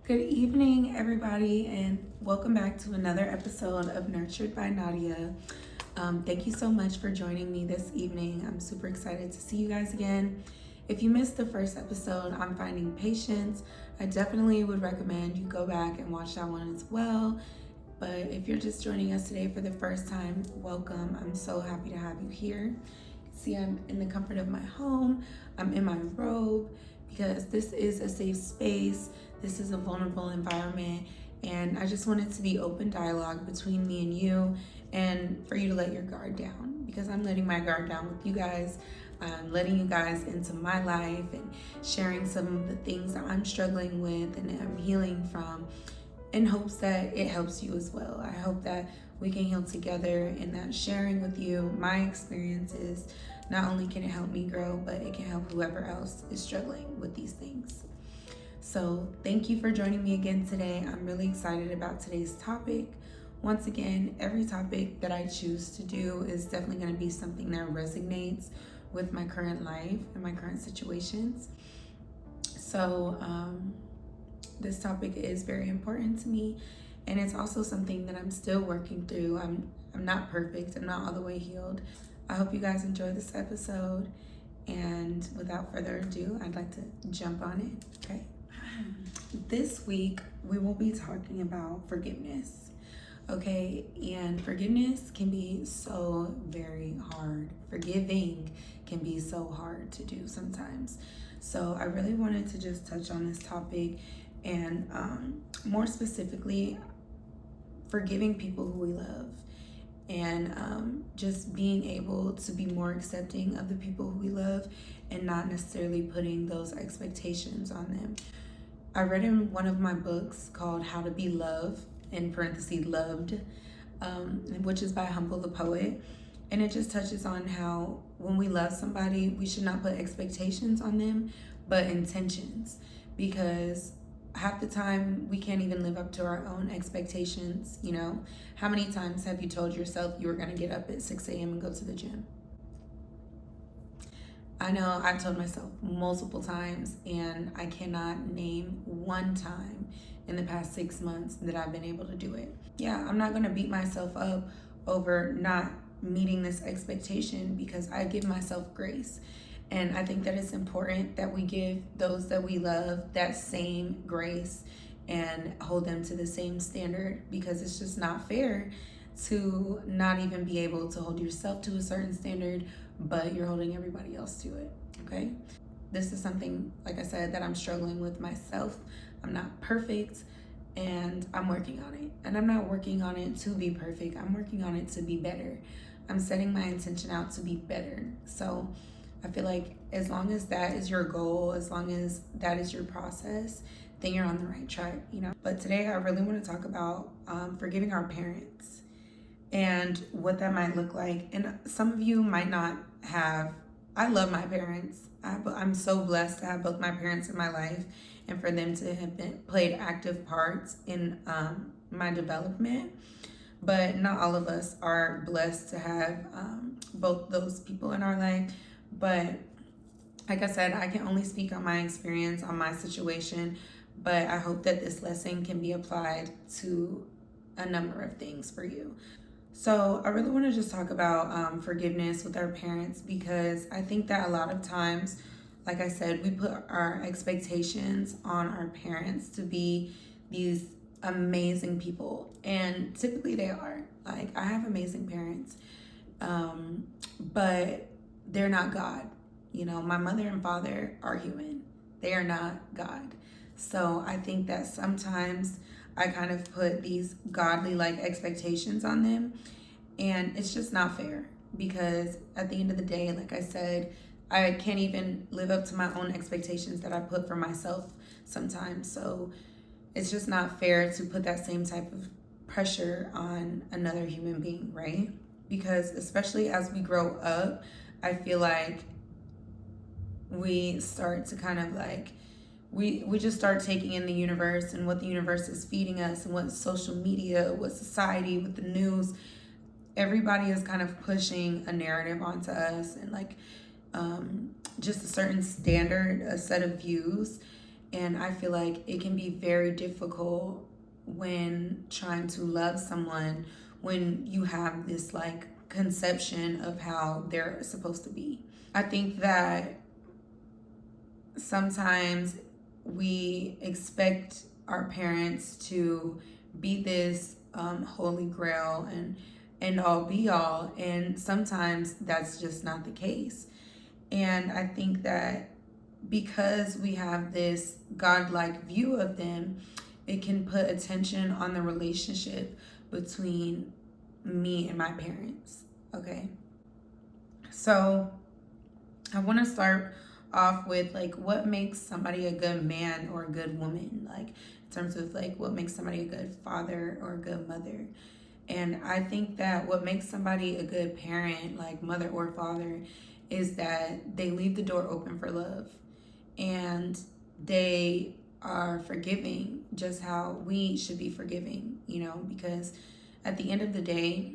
Good evening, everybody, and welcome back to another episode of Nurtured by Nadia. Thank you so much for joining me this evening. I'm super excited to see you guys again. If you missed the first episode on finding patience, I definitely would recommend you go back and watch that one as well. But if you're just joining us today for the first time, welcome. I'm so happy to have you here. See, I'm in the comfort of my home. I'm in my robe because this is a safe space. This is a vulnerable environment. And I just want it to be open dialogue between me and you, and for you to let your guard down, because I'm letting my guard down with you guys. I'm letting you guys into my life and sharing some of the things that I'm struggling with and I'm healing from, in hopes that it helps you as well. I hope that we can heal together, and that sharing with you my experiences, not only can it help me grow, but it can help whoever else is struggling with these things. So thank you for joining me again today. I'm really excited about today's topic. Once again, every topic that I choose to do is definitely going to be something that resonates with my current life and my current situations. So this topic is very important to me, and it's also something that I'm still working through. I'm not perfect. I'm not all the way healed. I hope you guys enjoy this episode, and without further ado, I'd like to jump on it. Okay. This week we will be talking about forgiveness. Okay, and forgiveness can be so very hard. Forgiving can be so hard to do sometimes. So I really wanted to just touch on this topic, and more specifically, forgiving people who we love, and just being able to be more accepting of the people who we love and not necessarily putting those expectations on them. I read in one of my books called How to Be Loved, in parentheses loved, which is by Humble the Poet. And it just touches on how when we love somebody, we should not put expectations on them, but intentions. Because half the time we can't even live up to our own expectations. You know, how many times have you told yourself you were going to get up at 6 a.m. and go to the gym? I know I've told myself multiple times, and I cannot name one time in the past 6 months that I've been able to do it. Yeah, I'm not going to beat myself up over not meeting this expectation, because I give myself grace. And I think that it's important that we give those that we love that same grace and hold them to the same standard, because it's just not fair to not even be able to hold yourself to a certain standard, but you're holding everybody else to it. Okay, this is something, like I said, that I'm struggling with myself. I'm not perfect, and I'm working on it. And I'm not working on it to be perfect. I'm working on it to be better. I'm setting my intention out to be better. So I feel like as long as that is your goal, as long as that is your process, then you're on the right track, you know. But today I really want to talk about forgiving our parents and what that might look like. And some of you might not have. I love my parents. I'm so blessed to have both my parents in my life, and for them to have played active parts in my development. But not all of us are blessed to have both those people in our life. But like I said, I can only speak on my experience, on my situation, but I hope that this lesson can be applied to a number of things for you. So I really want to just talk about forgiveness with our parents, because I think that a lot of times, like I said, we put our expectations on our parents to be these amazing people, and typically they are. Like, I have amazing parents, but they're not God. You know, my mother and father are human. They are not God. So I think that sometimes I kind of put these godly like expectations on them, and it's just not fair, because at the end of the day, like I said, I can't even live up to my own expectations that I put for myself sometimes. So it's just not fair to put that same type of pressure on another human being, right? Because especially as we grow up, I feel like we start to kind of like, we just start taking in the universe and what the universe is feeding us, and what social media, what society, with the news, everybody is kind of pushing a narrative onto us, and like just a certain standard, a set of views. And I feel like it can be very difficult when trying to love someone when you have this like conception of how they're supposed to be. I think that sometimes we expect our parents to be this holy grail and all be all, and sometimes that's just not the case. And I think that because we have this godlike view of them, it can put attention on the relationship between me and my parents. Okay, so I want to start off with like what makes somebody a good man or a good woman, like in terms of like what makes somebody a good father or a good mother. And I think that what makes somebody a good parent, like mother or father, is that they leave the door open for love, and they are forgiving just how we should be forgiving, because at the end of the day,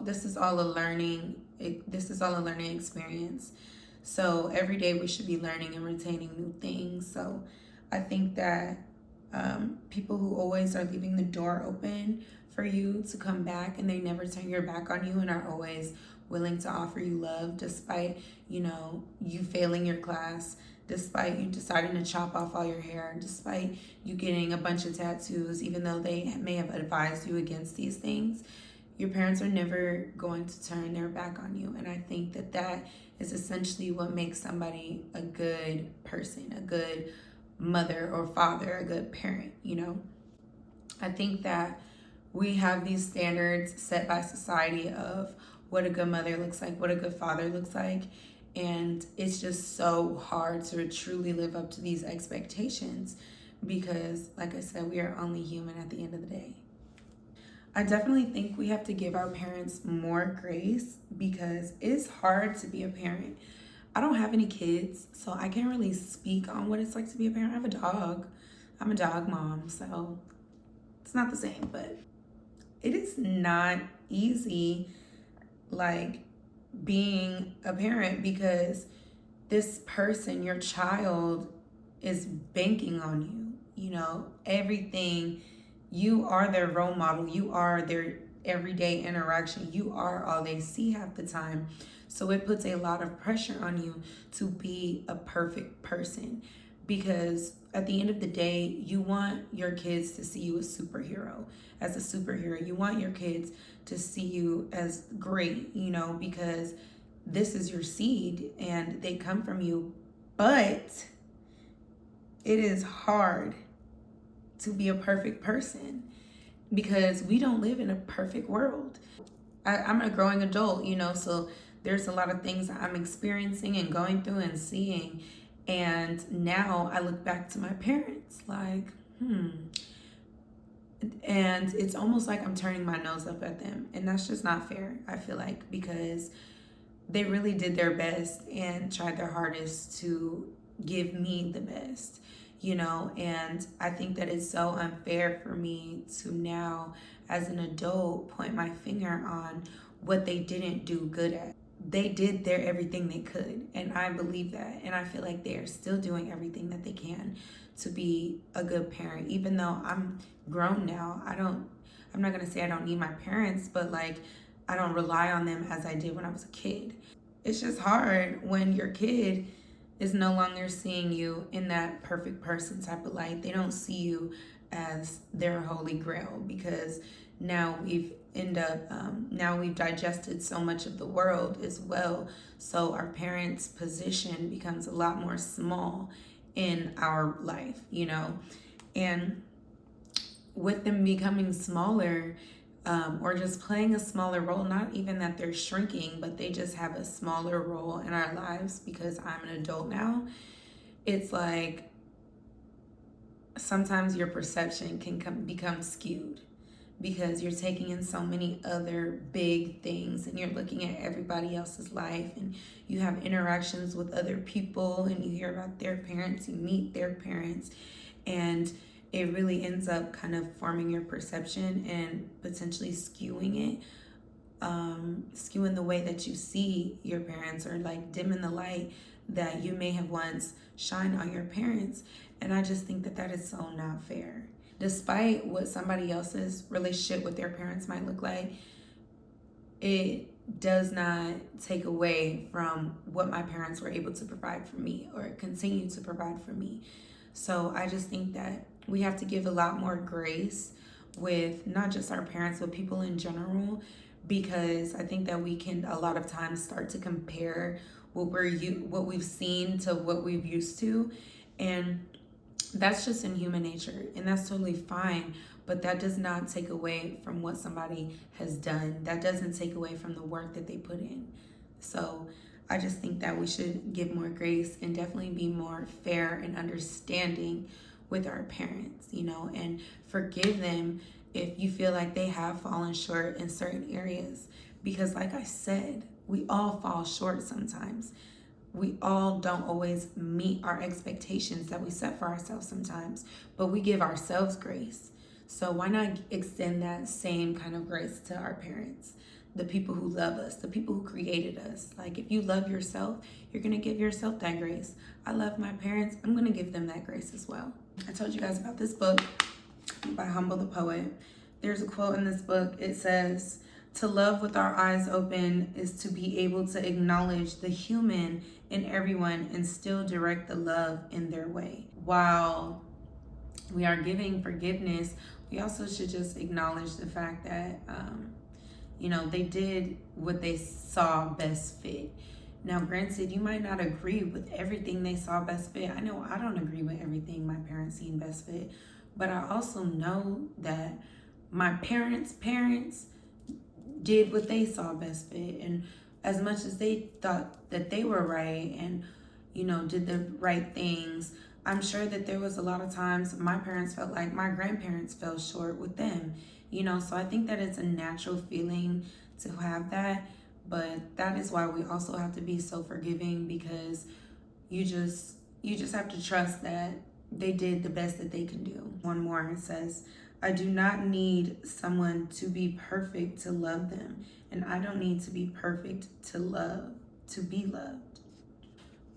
this is all a learning experience. So every day we should be learning and retaining new things. So I think that people who always are leaving the door open for you to come back, and they never turn your back on you and are always willing to offer you love despite you failing your class, despite you deciding to chop off all your hair, despite you getting a bunch of tattoos, even though they may have advised you against these things. Your parents are never going to turn their back on you. And I think that that is essentially what makes somebody a good person, a good mother or father, a good parent. I think that we have these standards set by society of what a good mother looks like, what a good father looks like. And it's just so hard to truly live up to these expectations because, like I said, we are only human at the end of the day. I definitely think we have to give our parents more grace because it's hard to be a parent. I don't have any kids, so I can't really speak on what it's like to be a parent. I have a dog. I'm a dog mom, so it's not the same, but it is not easy, like, being a parent because this person, your child, is banking on you. Everything. You are their role model. You are their everyday interaction. You are all they see half the time. So it puts a lot of pressure on you to be a perfect person because at the end of the day, you want your kids to see you as a superhero. You want your kids to see you as great, because this is your seed and they come from you. But it is hard to be a perfect person because we don't live in a perfect world. I'm a growing adult, so there's a lot of things I'm experiencing and going through and seeing. And now I look back to my parents like, and it's almost like I'm turning my nose up at them. And that's just not fair, I feel like, because they really did their best and tried their hardest to give me the best. And I think that it's so unfair for me to now, as an adult, point my finger on what they didn't do good at. They did everything they could, and I believe that, and I feel like they are still doing everything that they can to be a good parent, even though I'm grown now. I'm not gonna say I don't need my parents, but like I don't rely on them as I did when I was a kid. It's just hard when your kid is no longer seeing you in that perfect person type of light. They don't see you as their holy grail because now we've digested so much of the world as well. So our parents' position becomes a lot more small in our life, and with them becoming smaller, or just playing a smaller role, not even that they're shrinking, but they just have a smaller role in our lives because I'm an adult now. It's like sometimes your perception can become skewed because you're taking in so many other big things and you're looking at everybody else's life and you have interactions with other people and you hear about their parents, you meet their parents, and it really ends up kind of forming your perception and potentially skewing it, skewing the way that you see your parents, or like dimming the light that you may have once shined on your parents. And I just think that that is so not fair. Despite what somebody else's relationship with their parents might look like, it does not take away from what my parents were able to provide for me or continue to provide for me. So I just think that we have to give a lot more grace with not just our parents, but people in general, because I think that we can a lot of times start to compare what we've seen to what we've used to, and that's just in human nature, and that's totally fine. But that does not take away from what somebody has done. That doesn't take away from the work that they put in. So I just think that we should give more grace and definitely be more fair and understanding with our parents, and forgive them if you feel like they have fallen short in certain areas. Because like I said, we all fall short sometimes. We all don't always meet our expectations that we set for ourselves sometimes, but we give ourselves grace. So why not extend that same kind of grace to our parents, the people who love us, the people who created us? Like, if you love yourself, you're going to give yourself that grace. I love my parents. I'm going to give them that grace as well. I told you guys about this book by Humble the Poet. There's a quote in this book. It says, "To love with our eyes open is to be able to acknowledge the human in everyone and still direct the love in their way." While we are giving forgiveness, we also should just acknowledge the fact that, they did what they saw best fit. Now, granted, you might not agree with everything they saw best fit. I know I don't agree with everything my parents seen best fit, but I also know that my parents' parents did what they saw best fit. And as much as they thought that they were right and, did the right things, I'm sure that there was a lot of times my parents felt like my grandparents fell short with them, so I think that it's a natural feeling to have that. But that is why we also have to be so forgiving, because you just have to trust that they did the best that they can do. One more, it says, "I do not need someone to be perfect to love them, and I don't need to be perfect to be loved."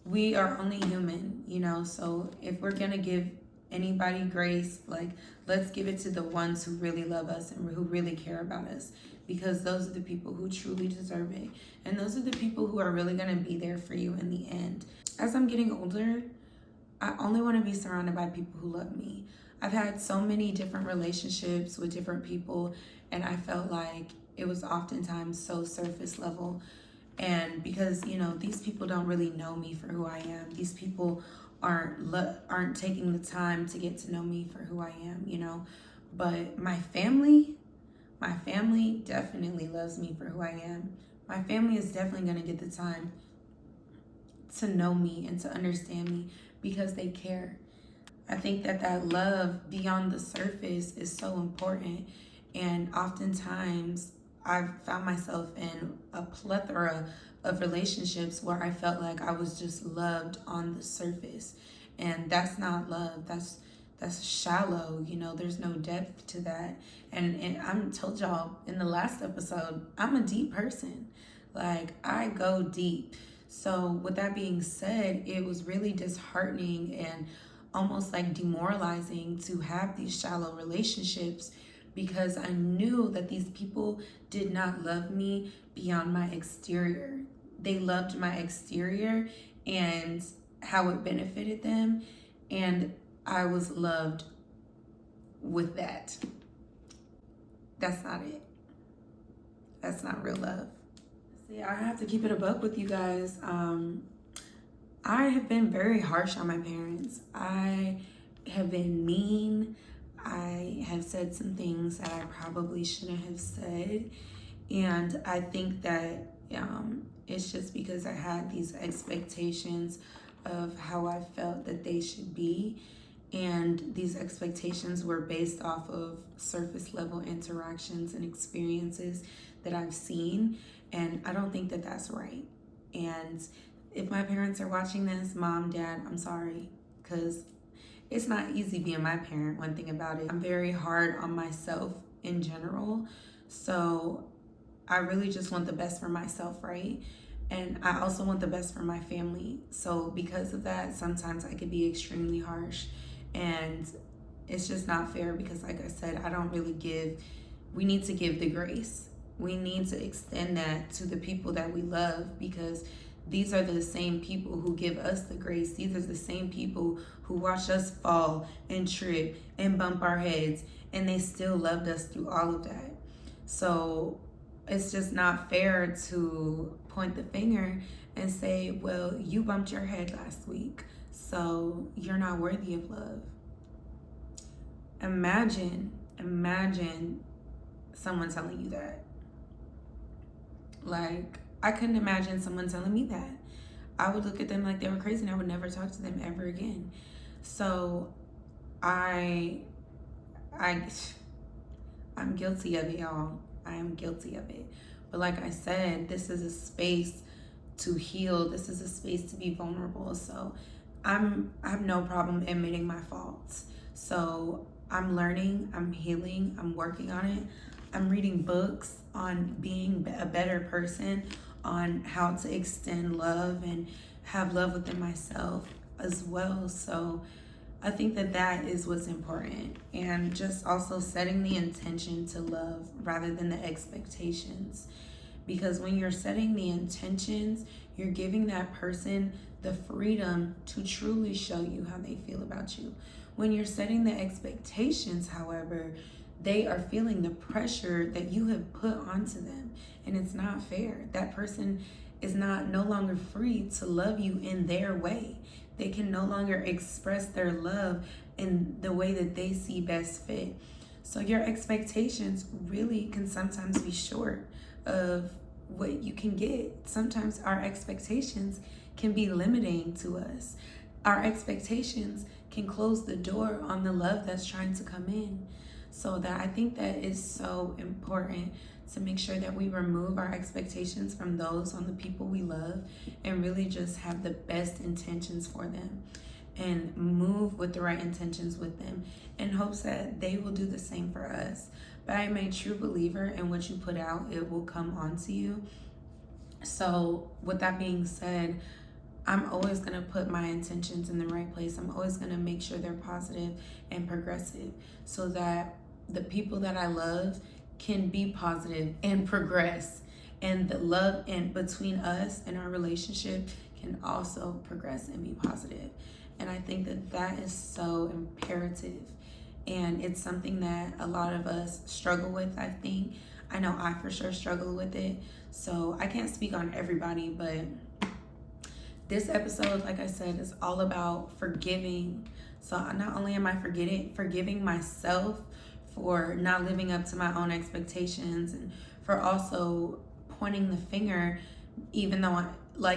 We are only human, so if we're gonna give anybody grace, like, let's give it to the ones who really love us and who really care about us, because those are the people who truly deserve it, and those are the people who are really gonna be there for you in the end. As I'm getting older, I only want to be surrounded by people who love me. I've had so many different relationships with different people, and I felt like it was oftentimes so surface level. And because, these people don't really know me for who I am. These people aren't taking the time to get to know me for who I am, But my family definitely loves me for who I am. My family is definitely going to get the time to know me and to understand me because they care. I think that love beyond the surface is so important. And oftentimes I've found myself in a plethora of relationships where I felt like I was just loved on the surface. And that's not love. That's shallow, there's no depth to that. And I'm told y'all in the last episode, I'm a deep person. Like, I go deep. So with that being said, it was really disheartening and almost like demoralizing to have these shallow relationships, because I knew that these people did not love me beyond my exterior. They loved my exterior and how it benefited them, and I was loved with that. That's not it. That's not real love. See, I have to keep it a buck with you guys. I have been very harsh on my parents. I have been mean. I have said some things that I probably shouldn't have said. And I think that it's just because I had these expectations of how I felt that they should be. And these expectations were based off of surface level interactions and experiences that I've seen. And I don't think that that's right. And if my parents are watching this, Mom, Dad, I'm sorry, because it's not easy being my parent. One thing about it, I'm very hard on myself in general. So I really just want the best for myself, right? And I also want the best for my family. So because of that, sometimes I could be extremely harsh. And it's just not fair because, like I said, I don't really give. We need to give the grace. We need to extend that to the people that we love, because these are the same people who give us the grace. These are the same people who watch us fall and trip and bump our heads, and they still loved us through all of that. So it's just not fair to point the finger and say, well, you bumped your head last week, so you're not worthy of love. Imagine someone telling you that. Like, I couldn't imagine someone telling me that. I would look at them like they were crazy and I would never talk to them ever again. So I'm guilty of it, y'all. I am guilty of it. But like I said, this is a space to heal. This is a space to be vulnerable. So I have no problem admitting my faults. So I'm learning, I'm healing, I'm working on it. I'm reading books on being a better person, on how to extend love and have love within myself as well. So I think that is what's important. And just also setting the intention to love rather than the expectations. Because when you're setting the intentions, you're giving that person the freedom to truly show you how they feel about you. When you're setting the expectations, however, they are feeling the pressure that you have put onto them, and it's not fair. That person is no longer free to love you in their way. They can no longer express their love in the way that they see best fit. So your expectations really can sometimes be short of what you can get. Sometimes our expectations can be limiting to us. Our expectations can close the door on the love that's trying to come in. So that I think that is so important, to make sure that we remove our expectations from those on the people we love and really just have the best intentions for them and move with the right intentions with them in hopes that they will do the same for us. But I am a true believer in what you put out, it will come onto you. So with that being said, I'm always going to put my intentions in the right place. I'm always going to make sure they're positive and progressive so that the people that I love can be positive and progress. And the love in between us and our relationship can also progress and be positive. And I think that is so imperative. And it's something that a lot of us struggle with, I think. I know I for sure struggle with it. So I can't speak on everybody, but this episode, like I said, is all about forgiving. So not only am I forgiving myself for not living up to my own expectations, and for also pointing the finger, even though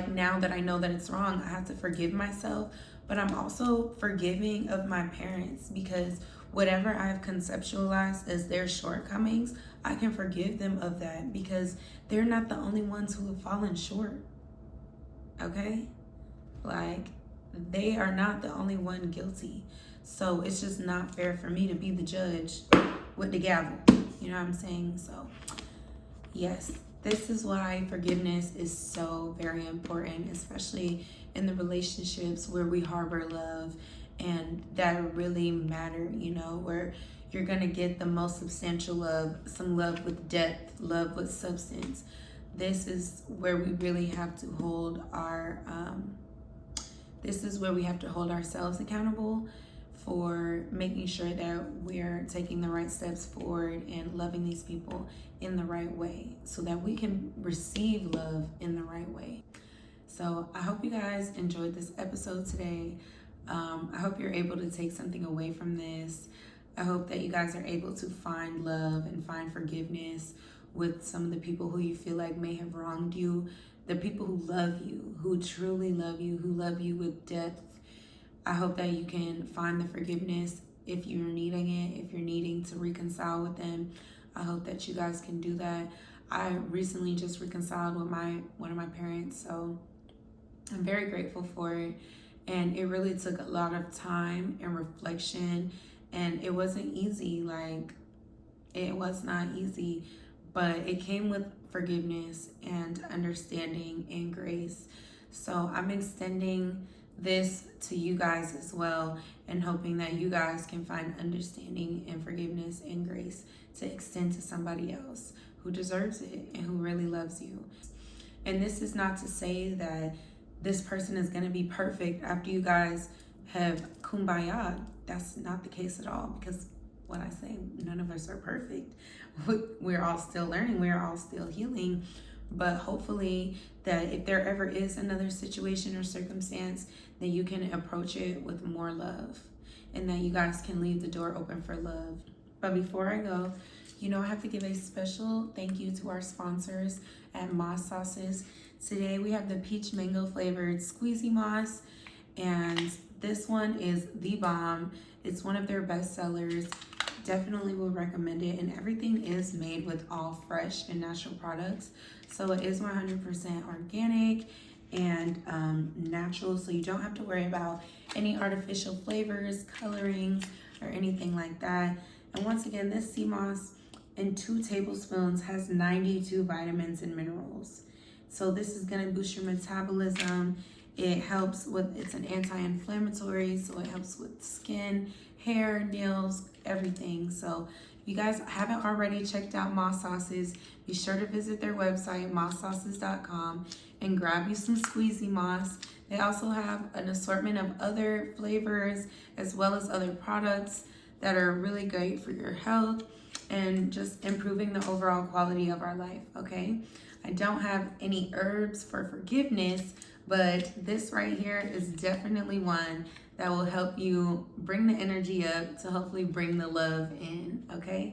now that I know that it's wrong, I have to forgive myself. But I'm also forgiving of my parents, because whatever I've conceptualized as their shortcomings, I can forgive them of that, because they're not the only ones who have fallen short. Okay? Like, they are not the only one guilty. So it's just not fair for me to be the judge with the gavel. You know what I'm saying? So yes, this is why forgiveness is so very important, especially in the relationships where we harbor love and that really matter, where you're going to get the most substantial love, some love with depth, love with substance. This is where we really have to hold ourselves accountable for making sure that we're taking the right steps forward and loving these people in the right way so that we can receive love in the right way. So I hope you guys enjoyed this episode today. I hope you're able to take something away from this. I hope that you guys are able to find love and find forgiveness with some of the people who you feel like may have wronged you, the people who love you, who truly love you, who love you with depth. I hope that you can find the forgiveness if you're needing it, if you're needing to reconcile with them. I hope that you guys can do that. I recently just reconciled with one of my parents, so I'm very grateful for it. And it really took a lot of time and reflection, and it wasn't easy. It was not easy, but it came with forgiveness and understanding and grace. So I'm extending this to you guys as well, and hoping that you guys can find understanding and forgiveness and grace to extend to somebody else who deserves it and who really loves you. And this is not to say that this person is going to be perfect after you guys have kumbaya. That's not the case at all, because what I say, none of us are perfect. We're all still learning, we're all still healing. But hopefully that if there ever is another situation or circumstance, that you can approach it with more love, and that you guys can leave the door open for love. But before I go, I have to give a special thank you to our sponsors at Moss Sauces. Today we have the peach mango flavored squeezy moss, and this one is the bomb. It's one of their best sellers. Definitely will recommend it, and everything is made with all fresh and natural products, so it is 100% organic and natural, so you don't have to worry about any artificial flavors, colorings, or anything like that. And once again, this sea moss in 2 tablespoons has 92 vitamins and minerals, so this is going to boost your metabolism. It helps with, it's an anti-inflammatory, so it helps with skin, hair, nails, everything. So if you guys haven't already checked out Moss Sauces, be sure to visit their website, mosssauces.com, and grab you some squeezy moss. They also have an assortment of other flavors as well as other products that are really great for your health and just improving the overall quality of our life, okay? I don't have any herbs for forgiveness, but this right here is definitely one that will help you bring the energy up to hopefully bring the love in, okay?